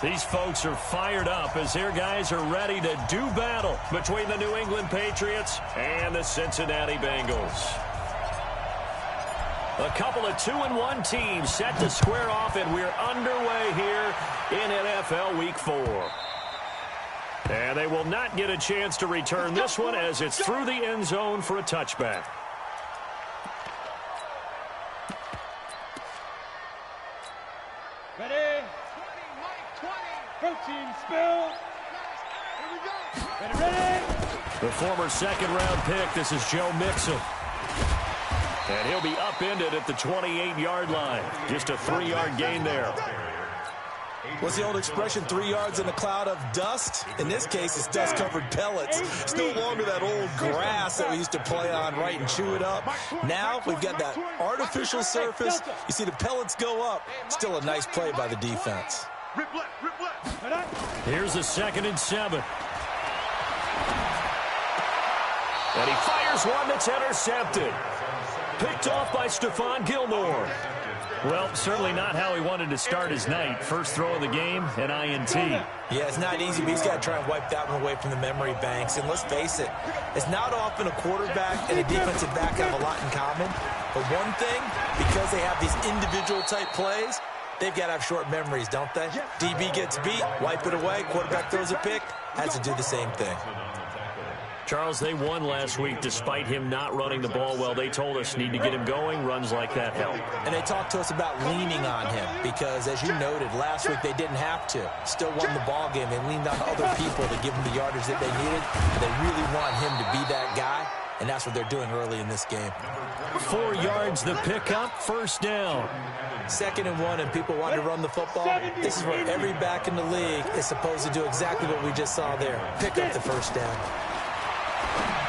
These folks are fired up as their guys are ready to do battle between the New England Patriots and the Cincinnati Bengals. A couple of 2-1 teams set to square off, and we're underway here in NFL Week 4. And they will not get a chance to return this one as it's through the end zone for a touchback. Ready? 20, 13, spill. Here we go. Ready? The former second-round pick, this is Joe Mixon. And he'll be upended at the 28-yard line. Just a 3-yard gain there. What's the old expression, 3 yards in a cloud of dust? In this case, it's dust-covered pellets. It's no longer that old grass that we used to play on, right, and chew it up. Now we've got that artificial surface. You see the pellets go up. Still a nice play by the defense. Here's a 2nd and 7. And he fires one that's intercepted. Picked off by Stephon Gilmore. Well, certainly not how he wanted to start his night. First throw of the game, an INT. Yeah, it's not easy, but he's got to try and wipe that one away from the memory banks. And let's face it, it's not often a quarterback and a defensive back have a lot in common. But one thing, because they have these individual type plays, they've got to have short memories, don't they? DB gets beat, wipe it away, quarterback throws a pick, has to do the same thing. Charles, they won last week despite him not running the ball well. They told us need to get him going. Runs like that help. And they talked to us about leaning on him because, as you noted, last week they didn't have to. Still won the ball game. They leaned on other people to give them the yardage that they needed. And they really want him to be that guy, and that's what they're doing early in this game. 4 yards the pickup, first down. 2nd and 1, and people want to run the football. This is where every back in the league is supposed to do exactly what we just saw there. Pick up the first down.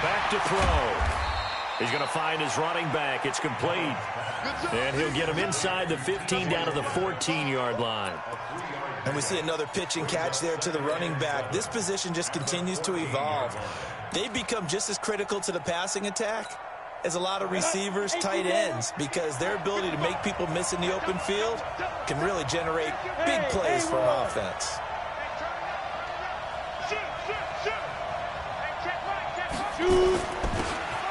Back to throw. He's going to find his running back. It's complete. And he'll get him inside the 15 down to the 14-yard line. And we see another pitch and catch there to the running back. This position just continues to evolve. They become just as critical to the passing attack as a lot of receivers, tight ends, because their ability to make people miss in the open field can really generate big plays for an offense.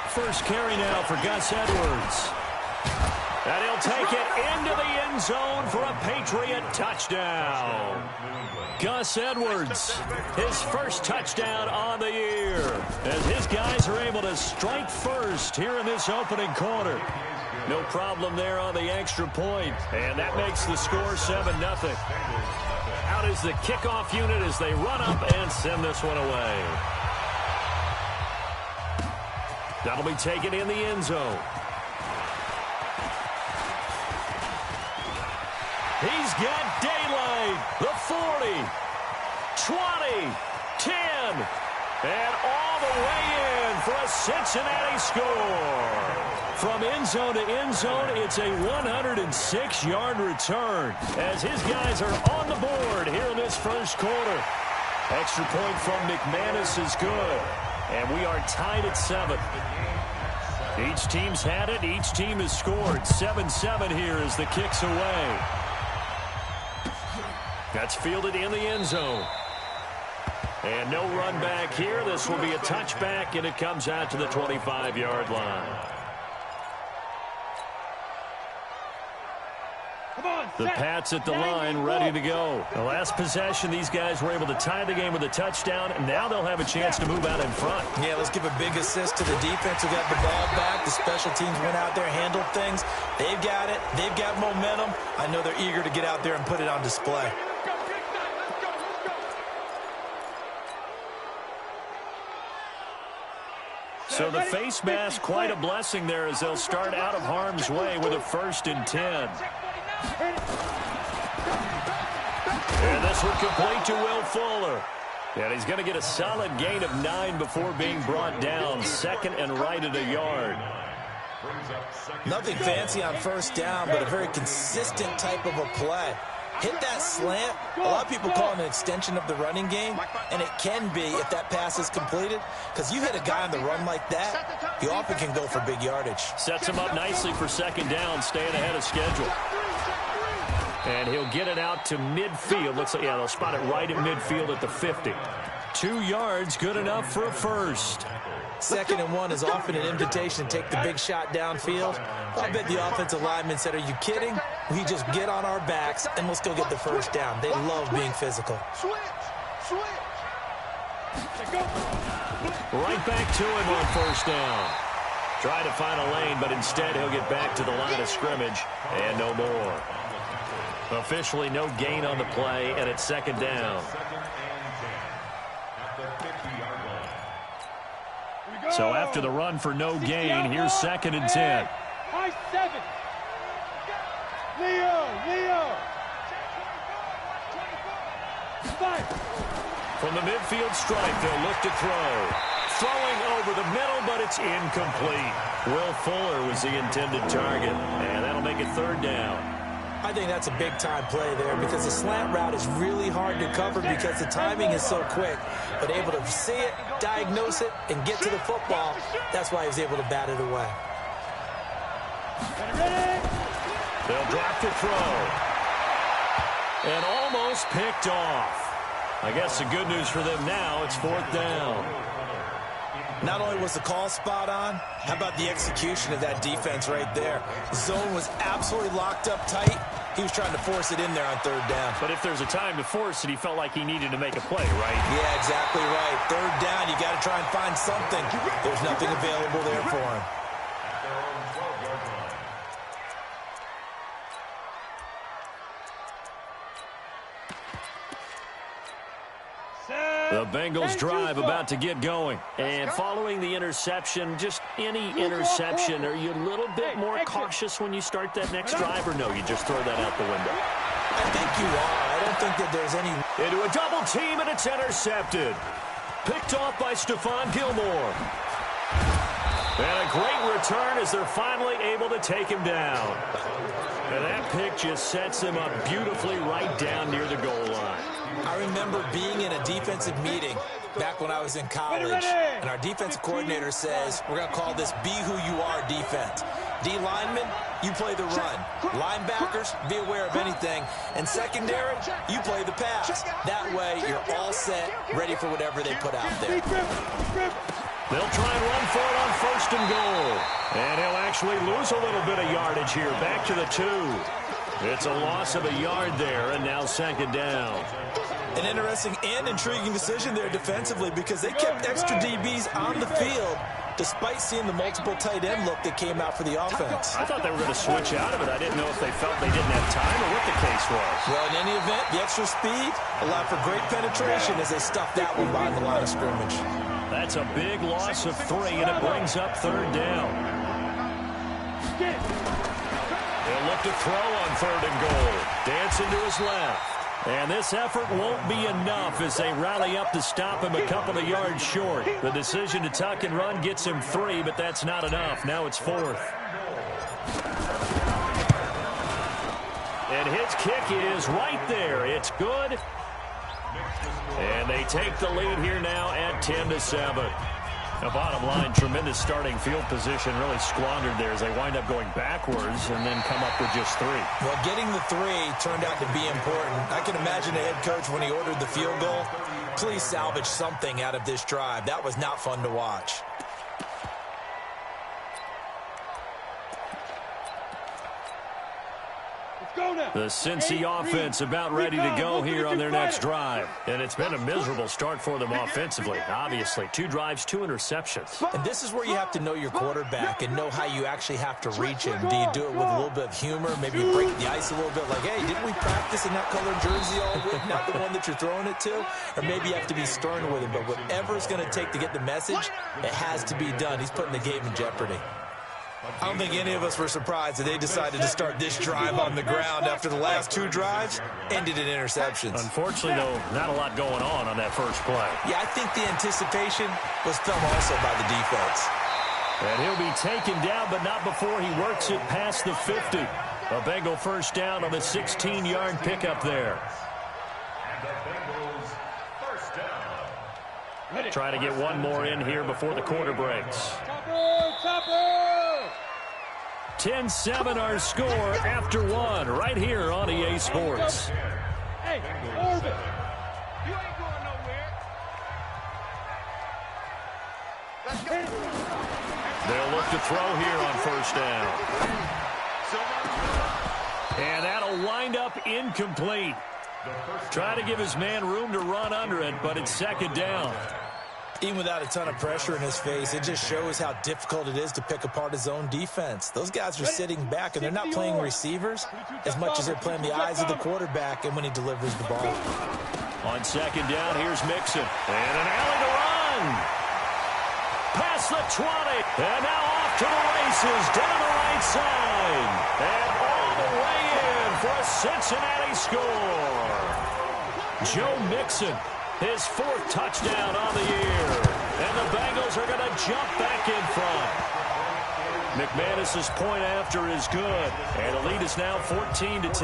First carry now for Gus Edwards. And he'll take it into the end zone for a Patriot touchdown. Gus Edwards, his first touchdown on the year, as his guys are able to strike first here in this opening quarter. No problem there on the extra point, and that makes the score 7-0. Out is the kickoff unit as they run up and send this one away. That'll be taken in the end zone. He's got daylight. The 40, 20, 10, and all the way in for a Cincinnati score. From end zone to end zone, it's a 106-yard return as his guys are on the board here in this first quarter. Extra point from McManus is good. And we are tied at 7. Each team's had it. Each team has scored. 7-7 here as the kick's away. That's fielded in the end zone. And no run back here. This will be a touchback, and it comes out to the 25-yard line. The Pats at the line, ready to go. The last possession, these guys were able to tie the game with a touchdown, and now they'll have a chance to move out in front. Yeah, let's give a big assist to the defense who got the ball back. The special teams went out there, handled things. They've got it. They've got momentum. I know they're eager to get out there and put it on display. So the face mask, quite a blessing there as they'll start out of harm's way with a 1st and 10. And this one complete to Will Fuller. And he's going to get a solid gain of 9 before being brought down. 2nd and right at a yard. Nothing fancy on first down, but a very consistent type of a play. Hit that slant. A lot of people call it an extension of the running game, and it can be if that pass is completed, because you hit a guy on the run like that, you often can go for big yardage. Sets him up nicely for 2nd down, staying ahead of schedule. And he'll get it out to midfield. Looks like, yeah, they'll spot it right at midfield at the 50. 2 yards, good enough for a first. 2nd and 1 is often an invitation to take the big shot downfield. I bet the offensive lineman said, are you kidding? We just get on our backs and let's go get the first down. They love being physical. Right back to him on first down. Try to find a lane, but instead he'll get back to the line of scrimmage and no more. Officially no gain on the play, and it's 2nd down. So after the run for no gain, here's 2nd and 10. High 7. Leo. 5. From the midfield stripe, they'll look to throw. Throwing over the middle, but it's incomplete. Will Fuller was the intended target, and that'll make it 3rd down. I think that's a big-time play there because the slant route is really hard to cover because the timing is so quick. But able to see it, diagnose it, and get to the football, that's why he was able to bat it away. They'll drop to throw. And almost picked off. I guess the good news for them now, it's 4th down. Not only was the call spot on, how about the execution of that defense right there? Zone was absolutely locked up tight. He was trying to force it in there on 3rd down. But if there's a time to force it, he felt like he needed to make a play, right? Yeah, exactly right. 3rd down, you got to try and find something. There's nothing available there for him. The Bengals drive about to get going. And following the interception, just any interception, are you a little bit more cautious when you start that next drive, or no, you just throw that out the window? I think you are. I don't think that there's any... Into a double team, and it's intercepted. Picked off by Stephon Gilmore. And a great return as they're finally able to take him down. And that pick just sets him up beautifully right down near the goal line. I remember being in a defensive meeting back when I was in college, and our defensive coordinator says, we're going to call this Be Who You Are defense. D linemen, you play the run. Linebackers, be aware of anything. And secondary, you play the pass. That way, you're all set, ready for whatever they put out there. They'll try and run for it on 1st and goal. And he'll actually lose a little bit of yardage here. Back to the 2. It's a loss of a yard there, and now 2nd down. An interesting and intriguing decision there defensively because they kept extra DBs on the field despite seeing the multiple tight end look that came out for the offense. I thought they were going to switch out of it. I didn't know if they felt they didn't have time or what the case was. Well, in any event, the extra speed allowed for great penetration as they stuffed that one behind the line of scrimmage. That's a big loss of 3, and it brings up 3rd down. He'll look to throw on 3rd and goal. Dancing to his left. And this effort won't be enough as they rally up to stop him a couple of yards short. The decision to tuck and run gets him 3, but that's not enough. Now it's 4th. And his kick is right there. It's good. And they take the lead here now at 10-7. The bottom line, tremendous starting field position, really squandered there as they wind up going backwards and then come up with just 3. Well, getting the 3 turned out to be important. I can imagine the head coach when he ordered the field goal, please salvage something out of this drive. That was not fun to watch. The Cincy offense about ready to go here on their next drive. And it's been a miserable start for them offensively, obviously. 2 drives, 2 interceptions. And this is where you have to know your quarterback and know how you actually have to reach him. Do you do it with a little bit of humor? Maybe you break the ice a little bit like, hey, didn't we practice in that colored jersey all week? Not the one that you're throwing it to? Or maybe you have to be stern with him. But whatever it's going to take to get the message, it has to be done. He's putting the game in jeopardy. I don't think any of us were surprised that they decided to start this drive on the ground after the last 2 drives ended in interceptions. Unfortunately, though, not a lot going on that first play. Yeah, I think the anticipation was felt also by the defense. And he'll be taken down, but not before he works it past the 50. A Bengal first down on the 16-yard pickup there. Try to get one more in here before the quarter breaks. 10-7 our score after one right here on EA Sports. Hey, Orbit. You ain't going nowhere. Let's go. They'll look to throw here on first down. And that'll wind up incomplete. Try to give his man room to run under it, but it's second down. Even without a ton of pressure in his face, it just shows how difficult it is to pick apart his own defense. Those guys are sitting back, and they're not playing receivers as much as they're playing the eyes of the quarterback and when he delivers the ball. On second down, here's Mixon. And an alley to run. Past the 20. And now off to the races down the right side. And all the way in for a Cincinnati score. Joe Mixon. His fourth touchdown on the year. And the Bengals are going to jump back in front. McManus's point after is good. And the lead is now 14-10.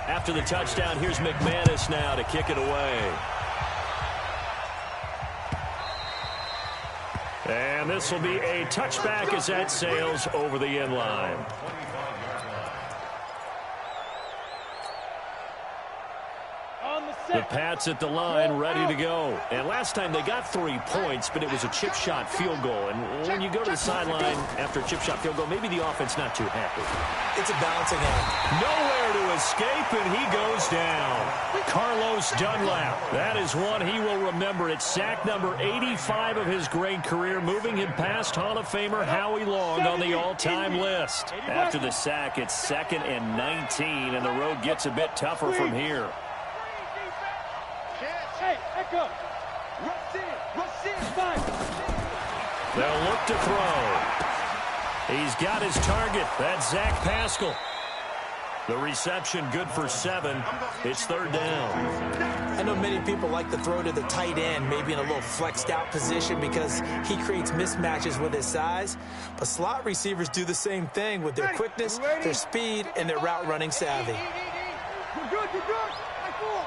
After the touchdown, here's McManus now to kick it away. And this will be a touchback as that sails over the end line. The Pats at the line, ready to go. And last time they got 3 points, but it was a chip shot field goal. And when you go to the sideline after a chip shot field goal, maybe the offense not too happy. It's a balancing act. Nowhere to escape, and he goes down. Carlos Dunlap. That is one he will remember. It's sack number 85 of his great career, moving him past Hall of Famer Howie Long on the all-time list. After the sack, it's 2nd and 19, and the road gets a bit tougher from here. Hey, echo. Rush in. Fine. They'll look to throw. He's got his target. That's Zach Pascal. The reception good for 7. It's third down. I know many people like to throw to the tight end, maybe in a little flexed out position because he creates mismatches with his size. But slot receivers do the same thing with their quickness, their speed, and their route running savvy. You're good.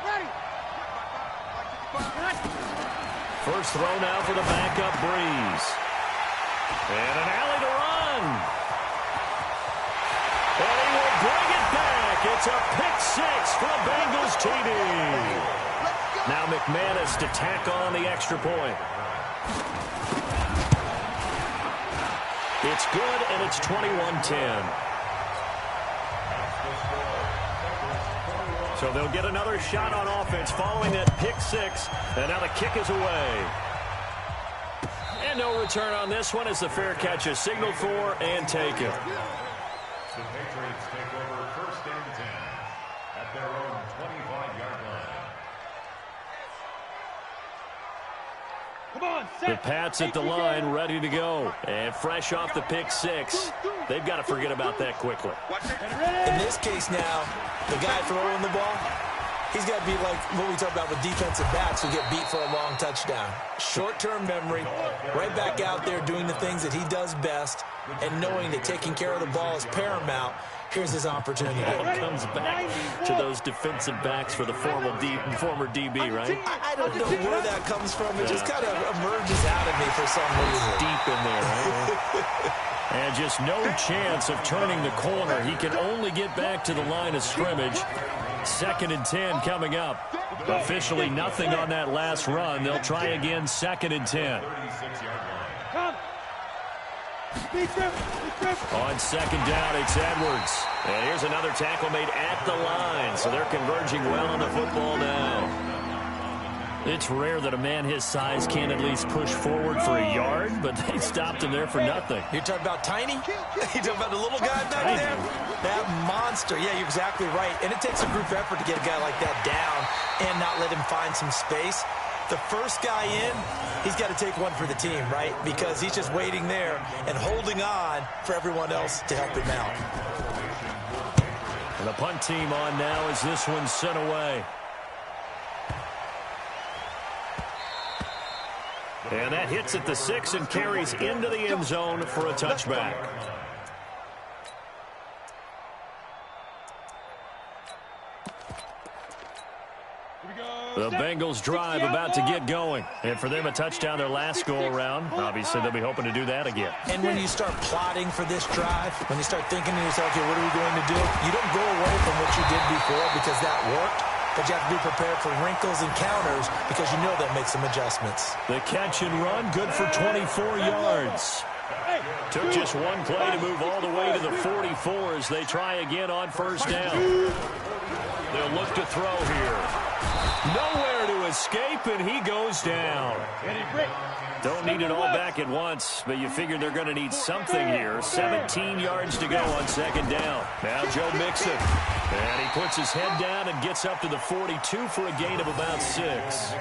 Ready. First throw now for the backup Breeze. And an alley to run. And he will bring it back. It's a pick 6 for the Bengals TD. Now McManus to tack on the extra point. It's good, and it's 21-10. So they'll get another shot on offense following that pick 6. And now the kick is away. And no return on this one as the fair catch is signaled for and taken. The Patriots take over first and 10 at their own 25-yard line. Come on, set. The Pats at the line, ready to go. And fresh off the pick 6. They've got to forget about that quickly. In this case now, the guy throwing the ball, he's got to be like what we talk about with defensive backs who get beat for a long touchdown. Short-term memory, right back out there doing the things that he does best, and knowing that taking care of the ball is paramount. Here's his opportunity. It comes back to those defensive backs for the former DB, right? I don't know where that comes from. It just kind of emerges out of me for some reason. Deep in there, right? And just no chance of turning the corner. He can only get back to the line of scrimmage. 2nd and 10 coming up. Officially nothing on that last run. They'll try again 2nd and 10. Come. On second down, it's Edwards. And here's another tackle made at the line. So they're converging well on the football now. It's rare that a man his size can at least push forward for a yard, but they stopped him there for nothing. You're talking about tiny? You're talking about the little guy back there? That monster. Yeah, you're exactly right. And it takes a group effort to get a guy like that down and not let him find some space. The first guy in, he's got to take one for the team, right? Because he's just waiting there and holding on for everyone else to help him out. And the punt team on now as this one's sent away. And that hits at the 6 and carries into the end zone for a touchback. The Bengals drive about to get going. And for them, a touchdown their last go-around. Obviously, they'll be hoping to do that again. And when you start plotting for this drive, when you start thinking to yourself, okay, what are we going to do? You don't go away from what you did before because that worked. But you have to be prepared for wrinkles and counters because you know they'll make some adjustments. The catch and run, good for 24 yards. Took just one play to move all the way to the 44 as they try again on first down. They'll look to throw here. Nowhere to escape, and he goes down. Don't need it all back at once, but you figure they're going to need something here. 17 yards to go on second down. Now Joe Mixon. And he puts his head down and gets up to the 42 for a gain of about 6.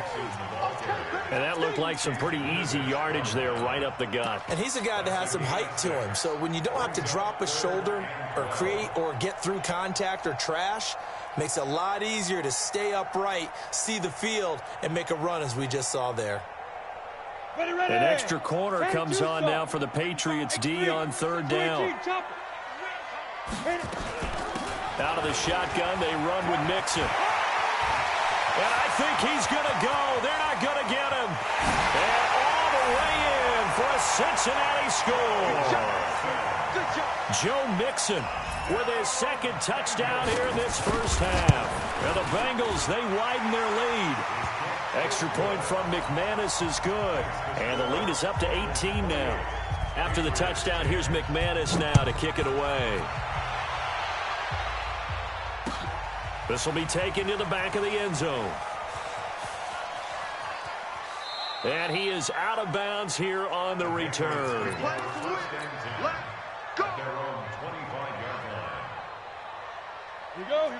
And that looked like some pretty easy yardage there right up the gut. And he's a guy that has some height to him. So when you don't have to drop a shoulder or create or get through contact or trash, makes it a lot easier to stay upright, see the field, and make a run as we just saw there. An extra corner comes on now for the Patriots D on third down. Out of the shotgun, they run with Mixon. And I think he's going to go. They're not going to get him. And all the way in for a Cincinnati score. Joe Mixon with his second touchdown here in this first half. And the Bengals, they widen their lead. Extra point from McManus is good. And the lead is up to 18 now. After the touchdown, here's McManus now to kick it away. This will be taken to the back of the end zone. And he is out of bounds here on the return.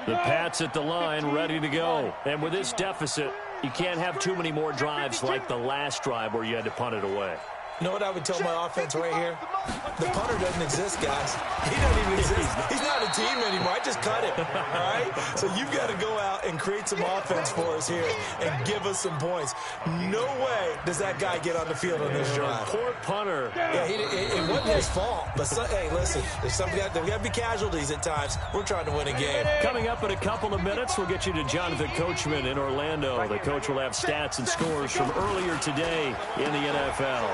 The Pats at the line ready to go. And with this deficit, you can't have too many more drives like the last drive where you had to punt it away. You know what I would tell my offense right here? The punter doesn't exist, guys. He doesn't even exist. He's not a team anymore. I just cut him, all right? So you've got to go out and create some offense for us here and give us some points. No way does that guy get on the field on this drive. Poor punter. Yeah, it wasn't his fault. But, hey, listen, there's got to be casualties at times. We're trying to win a game. Coming up in a couple of minutes, we'll get you to Jonathan Coachman in Orlando. The coach will have stats and scores from earlier today in the NFL.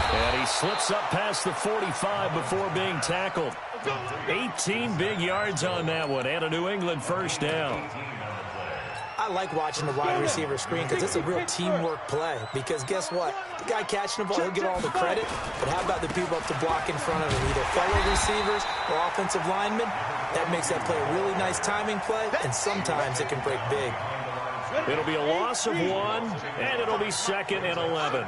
And he slips up past the 45 before being tackled. 18 big yards on that one, and a New England first down. I like watching the wide receiver screen because it's a real teamwork play. Because guess what? The guy catching the ball, he'll get all the credit. But how about the people up to block in front of him, either fellow receivers or offensive linemen? That makes that play a really nice timing play, and sometimes it can break big. It'll be a loss of 1, and it'll be 2nd and 11.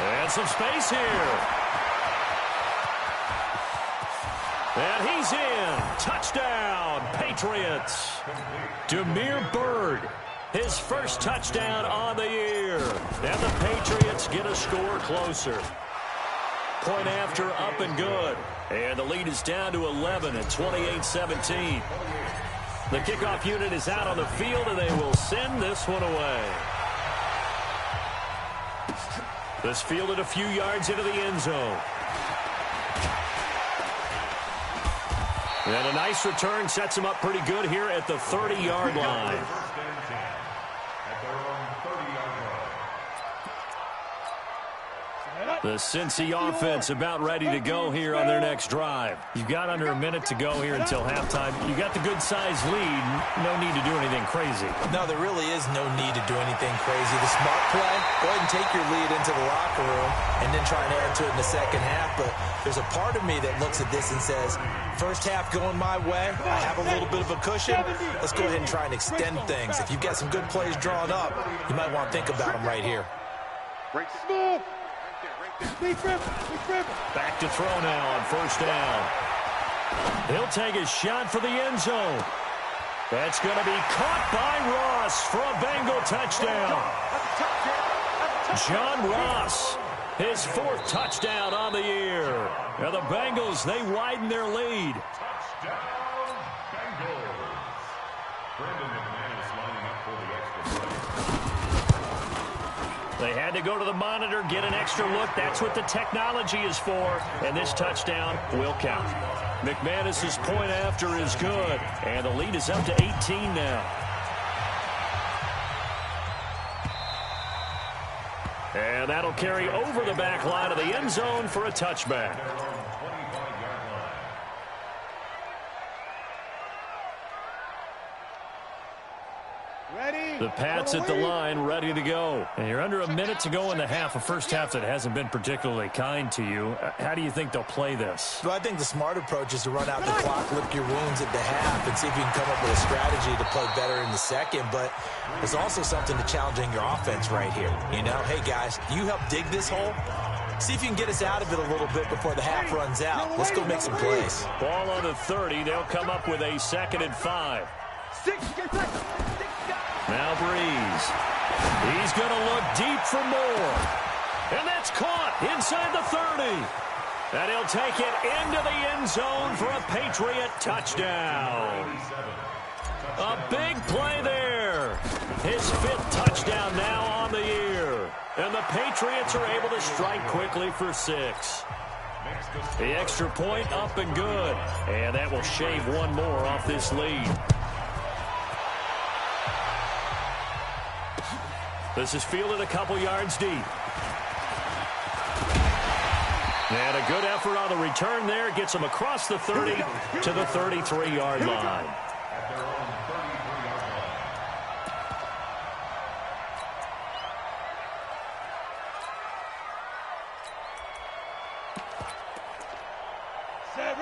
And some space here. And he's in. Touchdown, Patriots. Damiere Byrd, his first touchdown on the year. And the Patriots get a score closer. Point after, up and good. And the lead is down to 11 at 28-17. The kickoff unit is out on the field, and they will send this one away. This fielded a few yards into the end zone. And a nice return sets him up pretty good here at the 30-yard line. The Cincy offense about ready to go here on their next drive. You've got under a minute to go here until halftime. You got the good-sized lead. No need to do anything crazy. No, there really is no need to do anything crazy. The smart play, go ahead and take your lead into the locker room and then try and add to it in the second half. But there's a part of me that looks at this and says, first half going my way, I have a little bit of a cushion. Let's go ahead and try and extend things. If you've got some good plays drawn up, you might want to think about them right here. Back to throw now on first down. He'll take a shot for the end zone. That's going to be caught by Ross for a Bengal touchdown. John Ross, his 4th touchdown on the year. Now the Bengals, they widen their lead. Touchdown, Bengals. Brandon McManus lining up for the extra point. They had to go to the monitor, get an extra look. That's what the technology is for. And this touchdown will count. McManus's point after is good. And the lead is up to 18 now. And that'll carry over the back line of the end zone for a touchback. The Pats at the line, ready to go. And you're under a minute to go in the half, a first half that hasn't been particularly kind to you. How do you think they'll play this? Well, I think the smart approach is to run out the clock, lick your wounds at the half, and see if you can come up with a strategy to play better in the second. But there's also something to challenging your offense right here. You know, hey, guys, you help dig this hole. See if you can get us out of it a little bit before the half runs out. Let's go make some plays. Ball on the 30. They'll come up with a 2nd and 5. Now Breeze. He's going to look deep for more. And that's caught inside the 30. And he'll take it into the end zone for a Patriot touchdown. A big play there. His 5th touchdown now on the year. And the Patriots are able to strike quickly for 6. The extra point up and good. And that will shave one more off this lead. This is fielded a couple yards deep. And a good effort on the return there. Gets him across the 30 to the 33-yard line.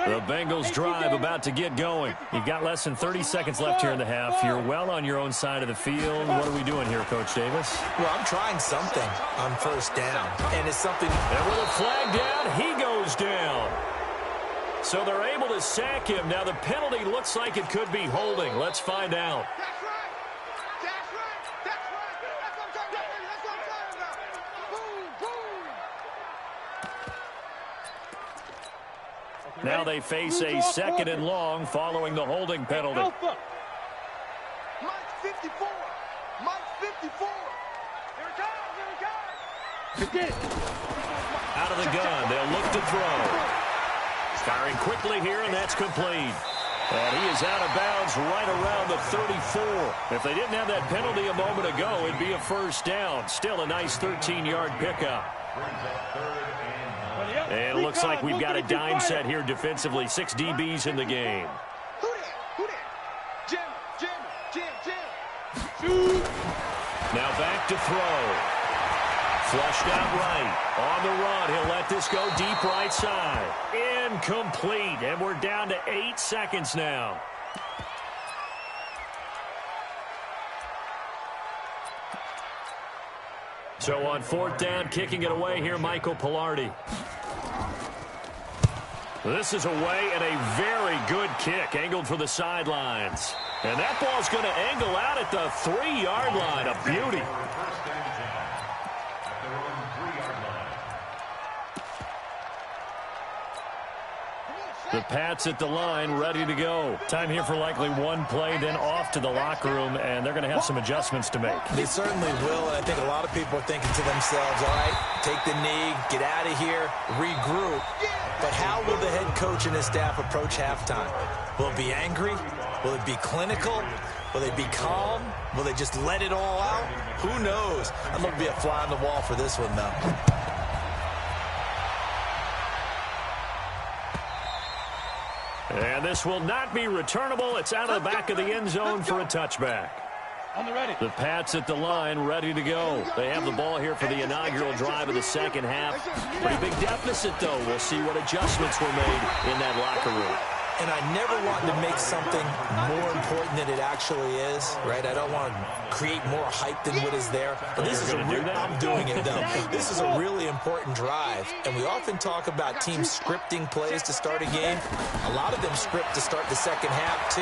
The Bengals drive about to get going. You've got less than 30 seconds left here in the half. You're well on your own side of the field. What are we doing here, Coach Davis? Well, I'm trying something on first down. And it's something... And with a flag down, he goes down. So they're able to sack him. Now the penalty looks like it could be holding. Let's find out. That's right. That's right. That's right. That's what I'm talking about. That's what I'm talking about. Boom, boom. Now they face a 2nd and long following the holding penalty. Alpha. Mike 54. Mike 54. Here it comes. Here it comes. Out of the gun. They'll look to throw. Firing quickly here, and that's complete. And he is out of bounds right around the 34. If they didn't have that penalty a moment ago, it'd be a first down. Still a nice 13-yard pickup. And it looks like we've got a dime set here defensively. 6 DBs in the game. Who that? Who that? Jim. Now back to throw. Flushed out right. On the run, he'll let this go deep right side. Incomplete. And we're down to 8 seconds now. So on 4th down, kicking it away here, Michael Pilardi. This is away and a very good kick, angled for the sidelines. And that ball's going to angle out at the 3-yard line. A beauty. The Pats at the line, ready to go. Time here for likely one play, then off to the locker room, and they're going to have some adjustments to make. They certainly will, and I think a lot of people are thinking to themselves, all right, take the knee, get out of here, regroup. But how will the head coach and his staff approach halftime? Will it be angry? Will it be clinical? Will they be calm? Will they just let it all out? Who knows? I'm going to be a fly on the wall for this one, though. And this will not be returnable. It's out of the back of the end zone for a touchback. On the ready. The Pats at the line, ready to go. They have the ball here for the inaugural drive of the second half. Pretty big deficit, though. We'll see what adjustments were made in that locker room. And I never want to make something more important than it actually is, right? I don't want to create more hype than what is there. But this is I'm doing it, though. This is a really important drive. And we often talk about teams scripting plays to start a game. A lot of them script to start the second half, too.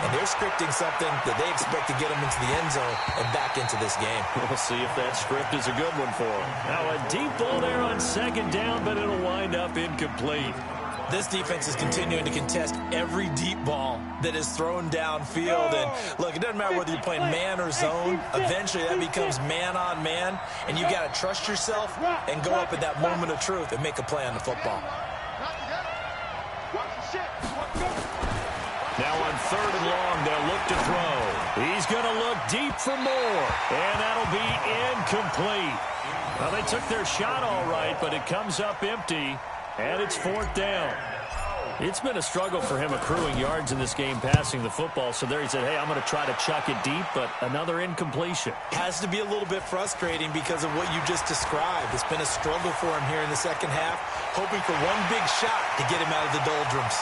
And they're scripting something that they expect to get them into the end zone and back into this game. We'll see if that script is a good one for them. Now, a deep ball there on 2nd down, but it'll wind up incomplete. This defense is continuing to contest every deep ball that is thrown downfield. And look, it doesn't matter whether you're playing man or zone. Eventually that becomes man on man, and you got to trust yourself and go up at that moment of truth and make a play on the football. Now on 3rd and long, they'll look to throw. He's going to look deep for more, and that'll be incomplete. Well, they took their shot all right, but it comes up empty, and it's 4th down. It's been a struggle for him accruing yards in this game passing the football, so there he said, hey, I'm going to try to chuck it deep, but another incompletion. Has to be a little bit frustrating because of what you just described. It's been a struggle for him here in the second half, hoping for one big shot to get him out of the doldrums.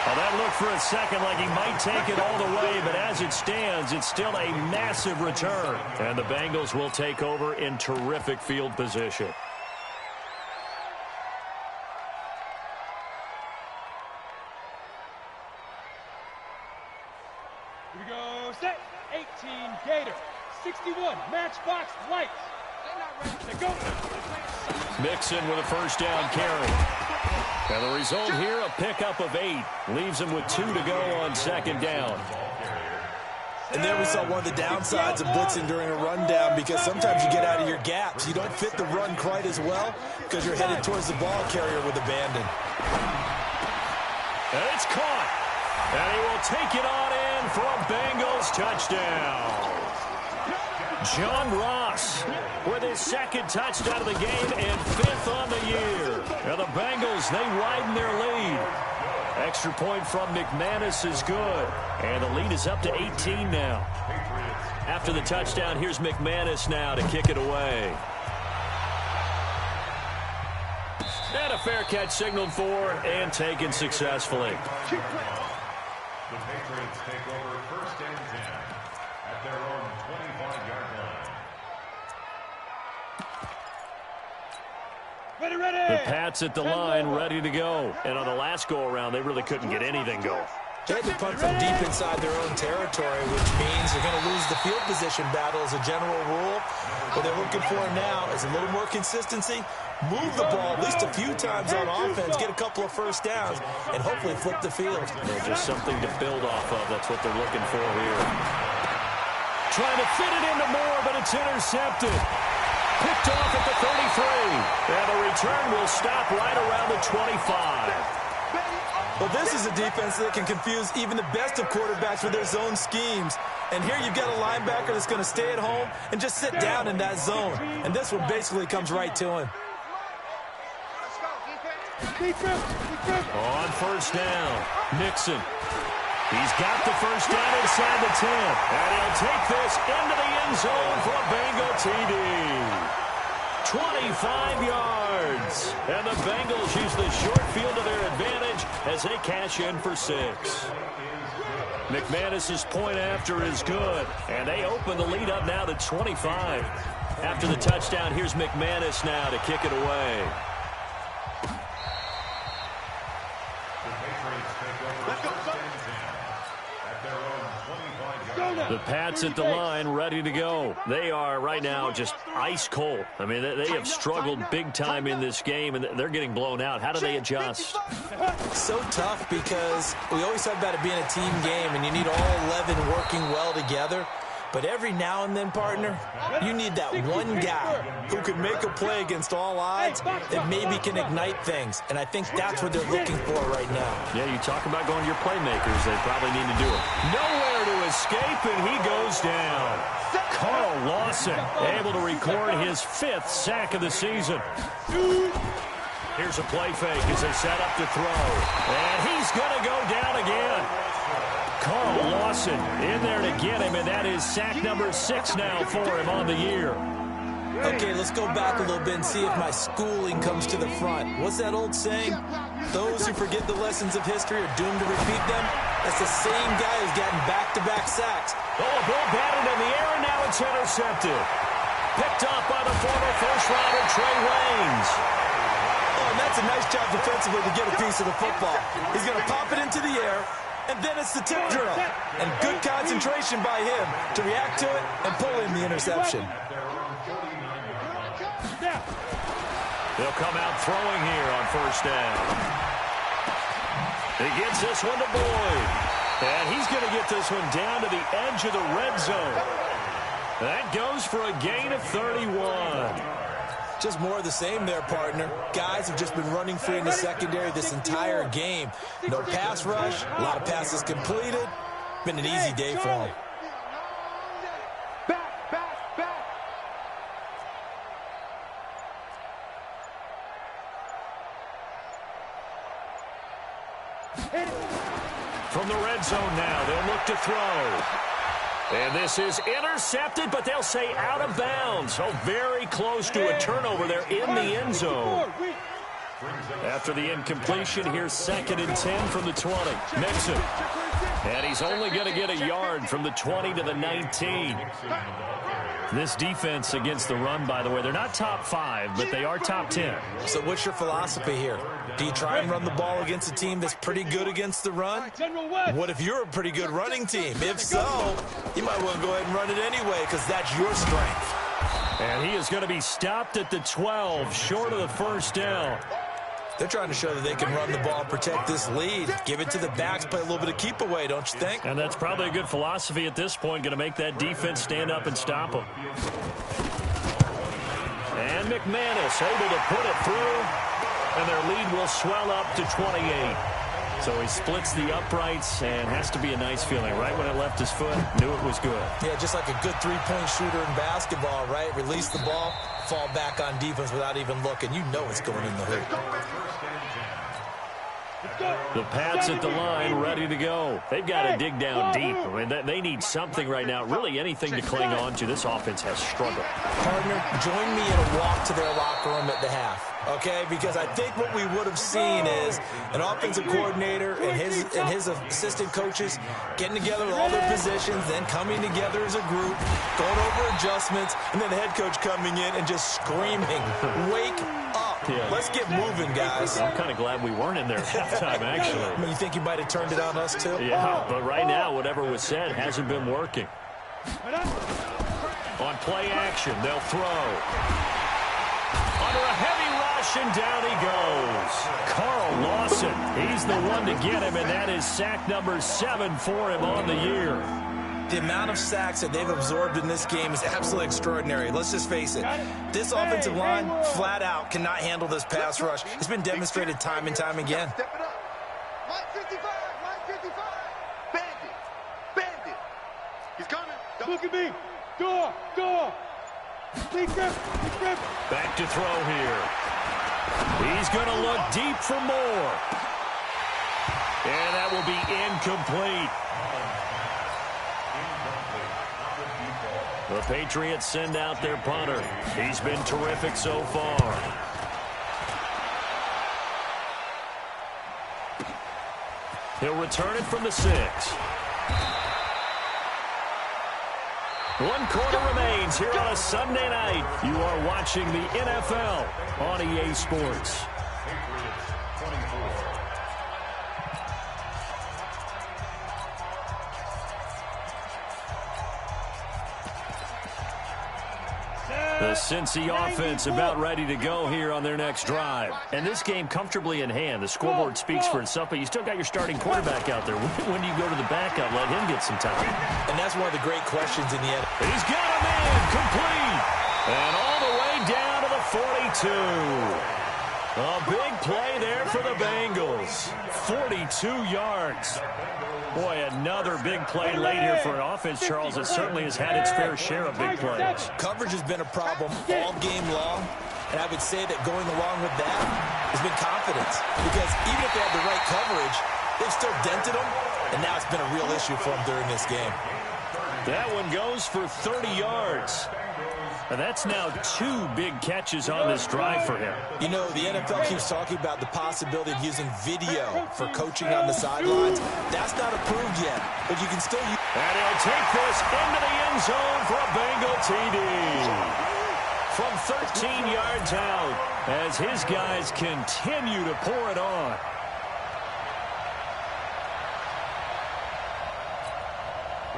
Well, that looked for a second like he might take it all the way, but as it stands, it's still a massive return. And the Bengals will take over in terrific field position. Here we go, set. 18 Gator. 61 Matchbox Lights. They go. Mixon with a first down carry. And the result here, a pickup of 8. Leaves him with 2 to go on 2nd down. And there we saw one of the downsides of blitzing during a rundown, because sometimes you get out of your gaps. You don't fit the run quite as well because you're headed towards the ball carrier with abandon. And it's caught. And he will take it on in for a Bengals touchdown. John Ross with his 2nd touchdown of the game and 5th on the year. And the Bengals, they widen their lead. Extra point from McManus is good. And the lead is up to 18 now. After the touchdown, here's McManus now to kick it away. And a fair catch signaled for and taken successfully. The Patriots take over 1st and 10 at their own 25-yard line. Ready. The Pats at the line, ready to go. And on the last go-around, they really couldn't get anything going. They had to punt from deep inside their own territory, which means they're going to lose the field position battle as a general rule. What they're looking for now is a little more consistency, move the ball at least a few times on offense, get a couple of first downs, and hopefully flip the field. Just something to build off of. That's what they're looking for here. Trying to fit it into Moore, but it's intercepted. Picked off at the 33. And the return will stop right around the 25. Well, this is a defense that can confuse even the best of quarterbacks with their zone schemes. And here you've got a linebacker that's going to stay at home and just sit down in that zone. And this one basically comes right to him. On 1st down, Mixon. He's got the first down inside the 10. And he'll take this into the end zone for a Bengal TD. 25 yards. And the Bengals use the short field to their advantage as they cash in for 6. McManus's point after is good. And they open the lead up now to 25. After the touchdown, here's McManus now to kick it away. The Pats at the line, ready to go. They are right now just ice cold. I mean, they have struggled big time in this game, and they're getting blown out. How do they adjust? So tough, because we always talk about it being a team game, and you need all 11 working well together. But every now and then, partner, you need that one guy who can make a play against all odds that maybe can ignite things. And I think that's what they're looking for right now. Yeah, you talk about going to your playmakers. They probably need to do it. Nowhere to escape, and he goes down. Carl Lawson able to record his 5th sack of the season. Here's a play fake as they set up to throw. And he's going to go down again. Carl Lawson in there to get him, and that is sack number 6 now for him on the year. Okay, let's go back a little bit and see if my schooling comes to the front. What's that old saying? Those who forget the lessons of history are doomed to repeat them. That's the same guy who's gotten back-to-back sacks. Oh, a ball batted in the air, and now it's intercepted. Picked off by the former first-rounder Trey Waynes. Oh, and that's a nice job defensively to get a piece of the football. He's going to pop it into the air, and then it's the tip drill. And good concentration by him to react to it and pull in the interception. They'll come out throwing here on first down. He gets this one to Boyd. And he's going to get this one down to the edge of the red zone. That goes for a gain of 31. Just more of the same there, partner. Guys have just been running free in the secondary this entire game. No pass rush, a lot of passes completed. Been an easy day for them. From the red zone now, they'll look to throw. And this is intercepted, but they'll say out of bounds. Oh, very close to a turnover there in the end zone. After the incompletion, here's 2nd and 10 from the 20. Mixon. And he's only going to get a yard from the 20 to the 19. This defense against the run, by the way, they're not top 5, but they are top 10. So what's your philosophy here? Do you try and run the ball against a team that's pretty good against the run? What if you're a pretty good running team? If so, you might want to go ahead and run it anyway because that's your strength. And he is going to be stopped at the 12, short of the first down. They're trying to show that they can run the ball, protect this lead. Give it to the backs, play a little bit of keep away, don't you think? And that's probably a good philosophy at this point, going to make that defense stand up and stop them. And McManus able to put it through, and their lead will swell up to 28. So he splits the uprights, and has to be a nice feeling. Right when it left his foot, knew it was good. Yeah, just like a good three-point shooter in basketball, right? Release the ball, fall back on defense without even looking. You know it's going in the hoop. The Pats at the line, ready to go. They've got to dig down deep. I mean, they need something right now, really anything to cling on to. This offense has struggled. Partner, join me in a walk to their locker room at the half, okay? Because I think what we would have seen is an offensive coordinator and his assistant coaches getting together with all their positions, then coming together as a group, going over adjustments, and then the head coach coming in and just screaming, wake up. Yeah. Let's get moving, guys. I'm kind of glad we weren't in there at halftime, actually. I mean, you think you might have turned it on us, too? Yeah, but right now, whatever was said hasn't been working. On play action, they'll throw. Under a heavy rush, and down he goes. Carl Lawson, he's the one to get him, and that is sack number 7 for him on the year. The amount of sacks that they've absorbed in this game is absolutely extraordinary. Let's just face it. This offensive line, flat out, cannot handle this pass rush. It's been demonstrated time and time again. Step it up. Mike 55, Mike 55. Bandit, bandit. He's coming. Look at me. Door. Big grip. Back to throw here. He's going to look deep for more. And that will be incomplete. The Patriots send out their punter. He's been terrific so far. He'll return it from the 6. 1 quarter remains here on a Sunday night. You are watching the NFL on EA Sports. The Cincy offense about ready to go here on their next drive. And this game comfortably in hand. The scoreboard speaks for itself, but you still got your starting quarterback out there. When do you go to the backup? Let him get some time. And that's one of the great questions in the end. He's got him in, complete. And all the way down to the 42. A big play there for the Bengals. 42 yards. Boy, another big play late here for an offense, Charles, that certainly has had its fair share of big plays. Coverage has been a problem all game long, and I would say that going along with that has been confidence. Because even if they had the right coverage, they've still dented them, and now it's been a real issue for them during this game. That one goes for 30 yards. And that's now 2 big catches on this drive for him. You know, the NFL keeps talking about the possibility of using video for coaching on the sidelines. That's not approved yet, but you can still use. And he'll take this into the end zone for a Bengal TD. From 13 yards out, as his guys continue to pour it on.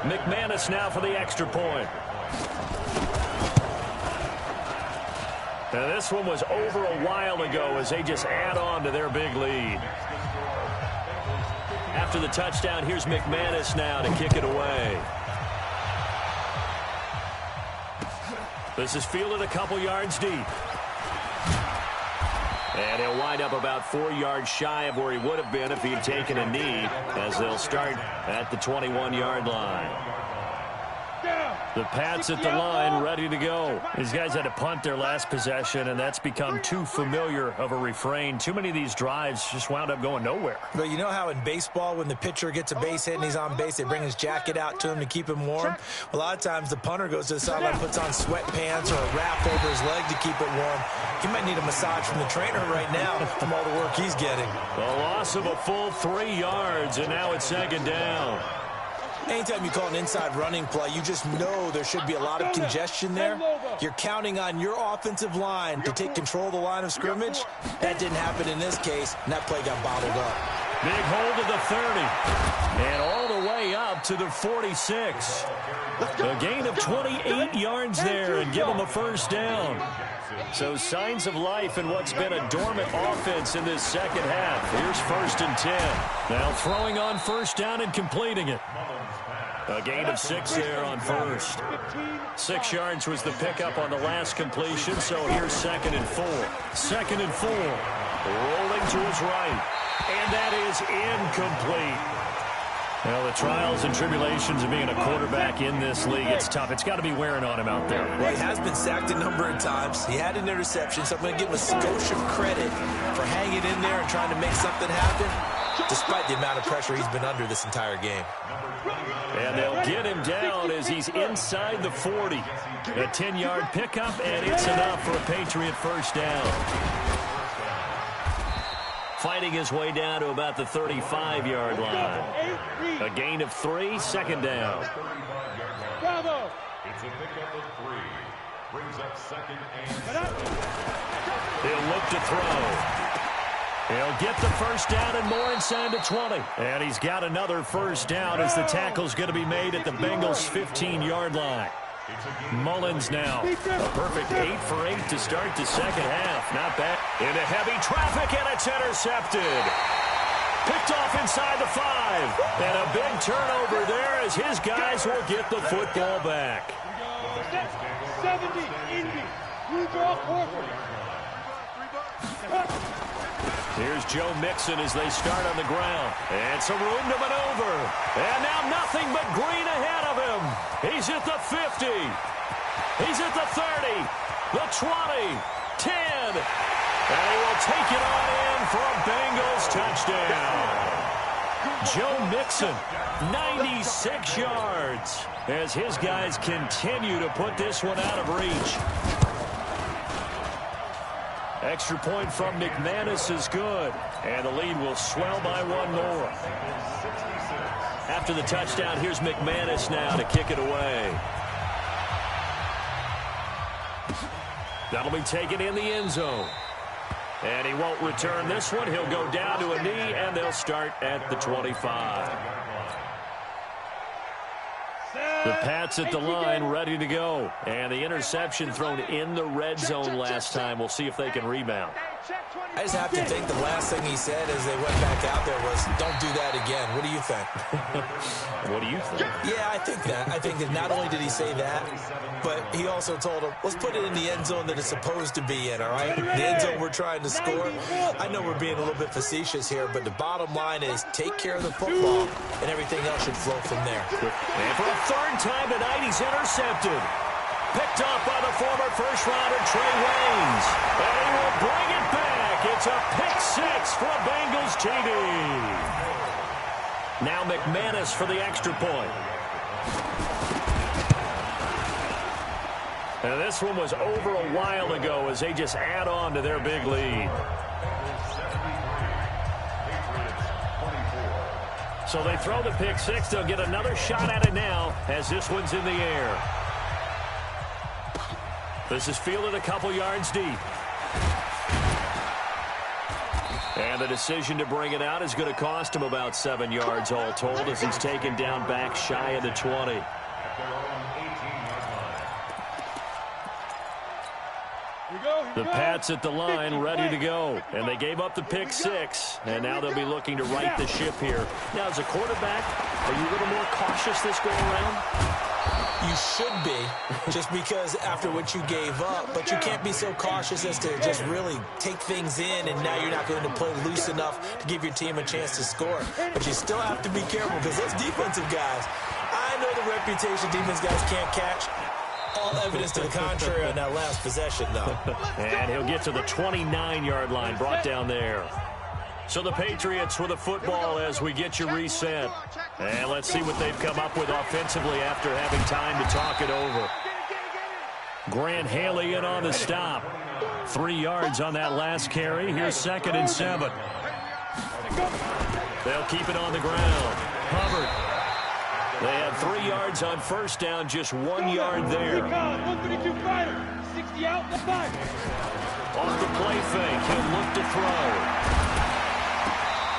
McManus now for the extra point. Now, this one was over a while ago as they just add on to their big lead. After the touchdown, here's McManus now to kick it away. This is fielded a couple yards deep. And he'll wind up about 4 yards shy of where he would have been if he had taken a knee, as they'll start at the 21-yard line. The Pats at the line, ready to go. These guys had to punt their last possession, and that's become too familiar of a refrain. Too many of these drives just wound up going nowhere. But you know how in baseball, when the pitcher gets a base hit and he's on base, they bring his jacket out to him to keep him warm? A lot of times the punter goes to the sideline, puts on sweatpants or a wrap over his leg to keep it warm. He might need a massage from the trainer right now from all the work he's getting. A loss of a full 3 yards, and now it's second down. Anytime you call an inside running play, you just know there should be a lot of congestion there. You're counting on your offensive line to take control of the line of scrimmage. That didn't happen in this case, and that play got bottled up. Big hold of the 30, and all the way up to the 46. A gain of 28 yards there, and give them a first down. So signs of life in what's been a dormant offense in this second half. Here's 1st and 10. Now throwing on first down and completing it. A gain of 6 there on first. 6 yards was the pickup on the last completion, so here's 2nd and 4. 2nd and 4. Rolling to his right. And that is incomplete. Well, the trials and tribulations of being a quarterback in this league, it's tough. It's got to be wearing on him out there. Well, he has been sacked a number of times. He had an interception, so I'm going to give him a skosh of credit for hanging in there and trying to make something happen, despite the amount of pressure he's been under this entire game. And they'll get him down as he's inside the 40. A 10-yard pickup, and it's enough for a Patriot first down. Fighting his way down to about the 35-yard line. A gain of 3, 2nd down. Bravo. It's a pickup of 3. Brings up 2nd and 7. He'll look to throw. He'll get the first down and more inside the 20. And he's got another first down as the tackle's going to be made at the Bengals' 15-yard line. Mullins now. A perfect 8 for 8 to start the second half. Not bad. Into heavy traffic, and it's intercepted. Picked off inside the 5. And a big turnover there as his guys will get the football back. 70, Indy. Blue draw, 4. Here's Joe Mixon as they start on the ground. And some room to maneuver. And now nothing but green ahead of him. He's at the 50. He's at the 30. The 20. 10. And he will take it on in for a Bengals touchdown. Joe Mixon, 96 yards. As his guys continue to put this one out of reach. Extra point from McManus is good. And the lead will swell by 1 more. After the touchdown, here's McManus now to kick it away. That'll be taken in the end zone. And he won't return this one. He'll go down to a knee, and they'll start at the 25. The Pats at the line, ready to go. And the interception thrown in the red zone last time. We'll see if they can rebound. I just have to think the last thing he said as they went back out there was, don't do that again. What do you think? What do you think? Yeah, I think that. I think that not only did he say that, but he also told him, let's put it in the end zone that it's supposed to be in, all right? The end zone we're trying to score. I know we're being a little bit facetious here, but the bottom line is take care of the football, and everything else should flow from there. And for a 3rd time tonight, he's intercepted. Picked up by the former first-rounder Trey Waynes. And he will bring it back. It's a pick-6 for a Bengals TD. Now McManus for the extra point. And this one was over a while ago as they just add on to their big lead. So they throw the pick-6. They'll get another shot at it now as this one's in the air. This is fielded a couple yards deep. And the decision to bring it out is going to cost him about 7 yards all told as he's taken down back shy of the 20. Here we go. The Pats at the line, ready to go. And they gave up the pick 6, and now they'll be looking to right the ship here. Now, as a quarterback, are you a little more cautious this go around? You should be, just because after what you gave up, but you can't be so cautious as to just really take things in, and now you're not going to play loose enough to give your team a chance to score. But you still have to be careful, because those defensive guys, I know the reputation defense guys can't catch. All evidence to the contrary on that last possession, though. And he'll get to the 29-yard line, brought down there. So the Patriots with the football as we get you reset. And let's see what they've come up with offensively after having time to talk it over. Grant Haley in on the stop. 3 yards on that last carry. Here's 2nd and 7. They'll keep it on the ground. Hubbard. They had 3 yards on first down, just 1 yard there. 132 fighter, 60 out, the 5. Off the play fake, he'll look to throw.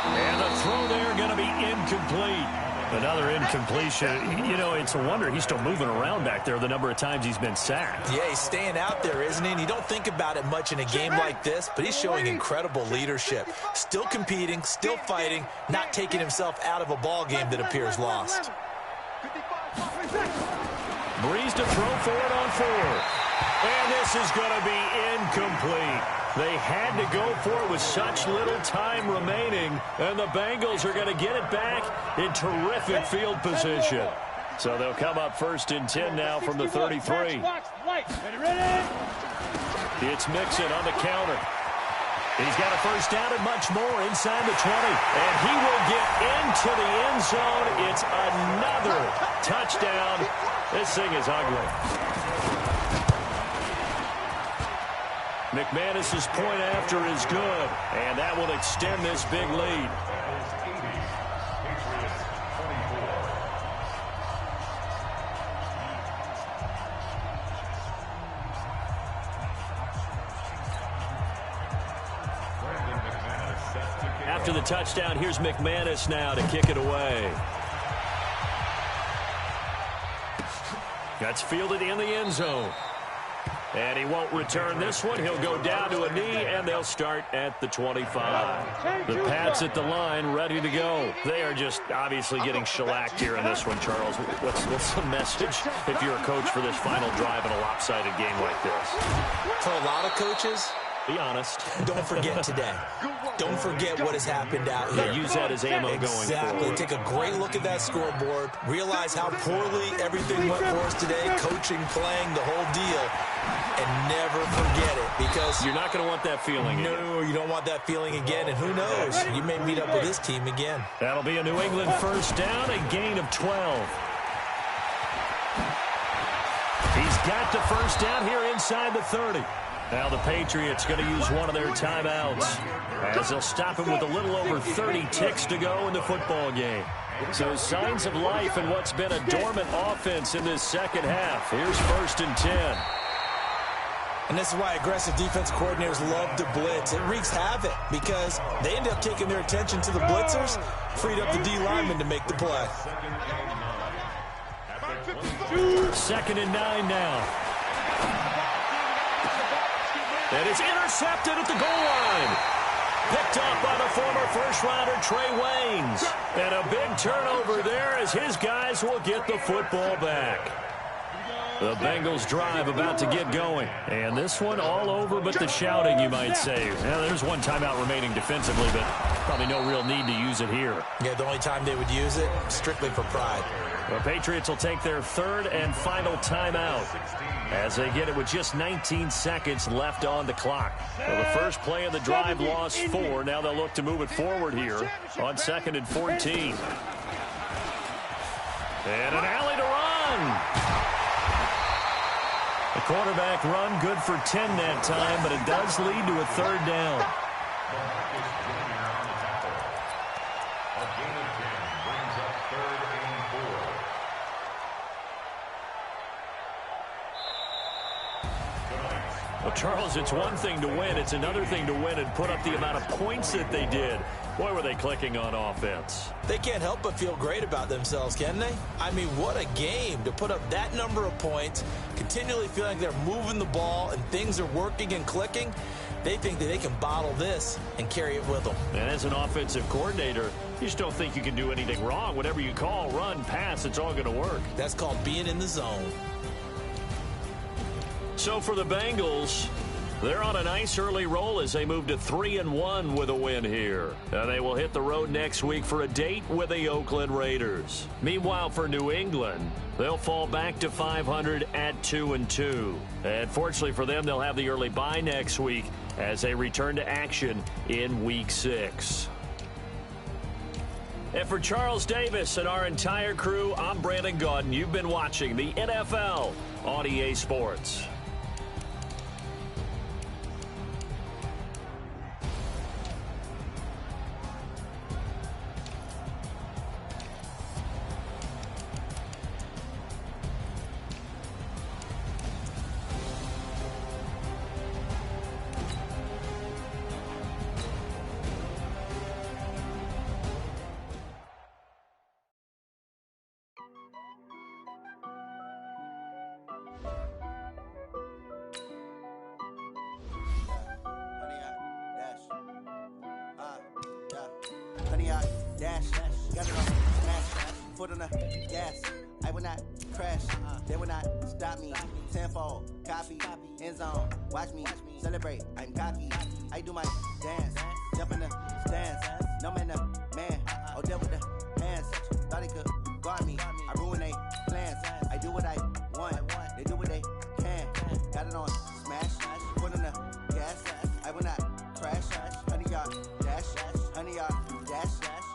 And the throw there going to be incomplete. Another incompletion. You know, it's a wonder he's still moving around back there the number of times he's been sacked. Yeah, he's staying out there, isn't he? And you don't think about it much in a game like this, but he's showing incredible leadership. Still competing, still fighting, not taking himself out of a ball game that appears lost. Breeze to throw for it on 4th. And this is going to be incomplete. They had to go for it with such little time remaining, and the Bengals are going to get it back in terrific field position. So they'll come up 1st and 10 now from the 33. It's Mixon on the counter. He's got a first down and much more inside the 20. And he will get into the end zone. It's another touchdown. This thing is ugly. McManus's point after is good, and that will extend this big lead. After the touchdown, here's McManus now to kick it away. That's fielded in the end zone. And he won't return this one. He'll go down to a knee, and they'll start at the 25. The Pats at the line, ready to go. They are just obviously getting shellacked here in this one, Charles. What's the message if you're a coach for this final drive in a lopsided game like this? For a lot of coaches, be honest. Don't forget today. Don't forget what has happened out here. Use that as ammo going forward. Exactly. Take a great look at that scoreboard. Realize how poorly everything went for us today. Coaching, playing, the whole deal. And never forget it, because you're not going to want that feeling again. No, you don't want that feeling again. And who knows? You may meet up with this team again. That'll be a New England first down, a gain of 12. He's got the first down here inside the 30. Now the Patriots going to use one of their timeouts as they'll stop him with a little over 30 ticks to go in the football game. So signs of life in what's been a dormant offense in this second half. Here's 1st and 10. And this is why aggressive defense coordinators love to blitz. It wreaks havoc because they end up taking their attention to the blitzers, freed up the D lineman to make the play. 2nd and 9 now. And it's intercepted at the goal line. Picked up by the former first-rounder Trey Waynes. And a big turnover there as his guys will get the football back. The Bengals drive about to get going. And this one all over but the shouting, you might say. Now, there's one timeout remaining defensively, but probably no real need to use it here. Yeah, the only time they would use it, strictly for pride. The Patriots will take their 3rd and final timeout as they get it with just 19 seconds left on the clock. So the first play of the drive lost 4. Now they'll look to move it forward here on 2nd and 14. And an alley to run. The quarterback run good for 10 that time, but it does lead to a 3rd down. The Well, Charles, it's one thing to win. It's another thing to win and put up the amount of points that they did. Boy, were they clicking on offense. They can't help but feel great about themselves, can they? I mean, what a game to put up that number of points, continually feeling like they're moving the ball and things are working and clicking. They think that they can bottle this and carry it with them. And as an offensive coordinator, you just don't think you can do anything wrong. Whatever you call, run, pass, it's all going to work. That's called being in the zone. So for the Bengals, they're on a nice early roll as they move to 3-1 with a win here. And they will hit the road next week for a date with the Oakland Raiders. Meanwhile, for New England, they'll fall back to 500 at 2-2. And fortunately for them, they'll have the early bye next week as they return to action in Week 6. And for Charles Davis and our entire crew, I'm Brandon Gaudin. You've been watching the NFL on EA Sports. Dash, got it on smash, foot on the gas. I will not crash, they will not stop me. Tenfold, copy, end zone, watch me celebrate. I'm cocky, I do my dance, jump in the stands. No man, the man, oh deal with the hands. Thought he could guard me, I ruin they plans. I do what I want, they do what they can. Got it on smash, foot on the gas. I will not crash, 100-yard dash, 100-yard dash.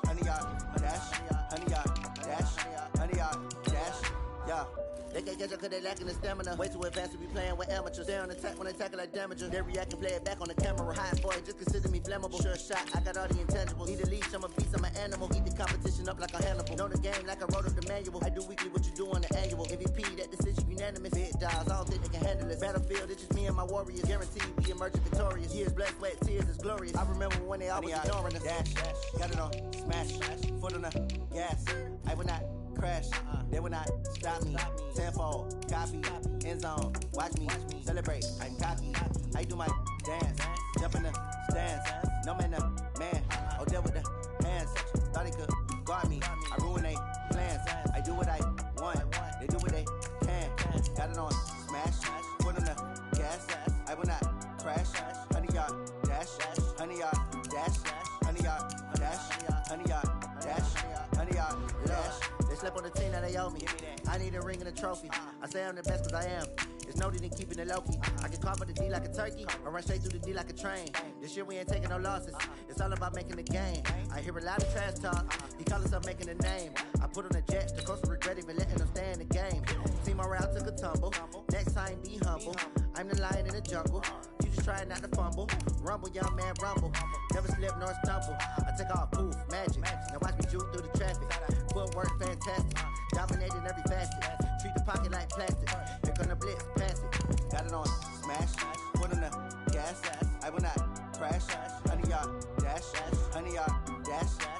100-yard dash, 100-yard dash, 100-yard dash, yeah. They can't catch up cause they lacking the stamina. Way too advanced to be playing with amateurs. Stay on attack when they tackle like damager. They react and play it back on the camera. Hot boy, just consider me flammable. Sure shot, I got all the intangibles. Need a leash, I'm a beast, I'm an animal. Eat the competition up like a Hannibal. Know the game like I wrote up the manual. I do weekly what you do on the annual. MVP, that decision unanimous. Big dogs, I don't think they can handle it. Battlefield, it's just me and my warriors. Guaranteed we emerging victorious. Years, blood, sweat, tears, it's glorious. I remember when they always ignoring us. Dash, got it on smash, foot on the gas. I will not crash, they will not stop me. Tenfold, copy, end zone, watch me celebrate. I'm cocky, I do my dance, jump in the stands. No man, the man, oh deal with the hands. Thought he could guard me, I ruin they plans. I do what I want, they do what they can. Got it on smash, foot on the gas. I will not crash, 100-yard dash, 100-yard dash, 100-yard dash, 100-yard dash, 100-yard dash. They slept on the team that they owe me. I need a ring and a trophy. I say I'm the best cause I am. It's no need in keeping it low-key. I can carve up the D like a turkey or run straight through the D like a train. This year we ain't taking no losses. It's all about making the game. I hear a lot of trash talk. He call himself making a name. I put on the jets. The coach will regret even letting them stay in the game. Team morale took a tumble. Next time be humble. I'm the lion in the jungle. You just trying not to fumble. Rumble, young man, rumble. Never slip nor stumble. I take off, poof, magic. Now watch me juke through the traffic. Footwork fantastic. Dominating every facet. Treat the pocket like plastic. Here come the blitz, pass it. Got it on smash, foot on the gas. I will not crash. 100-yard dash, 100-yard dash.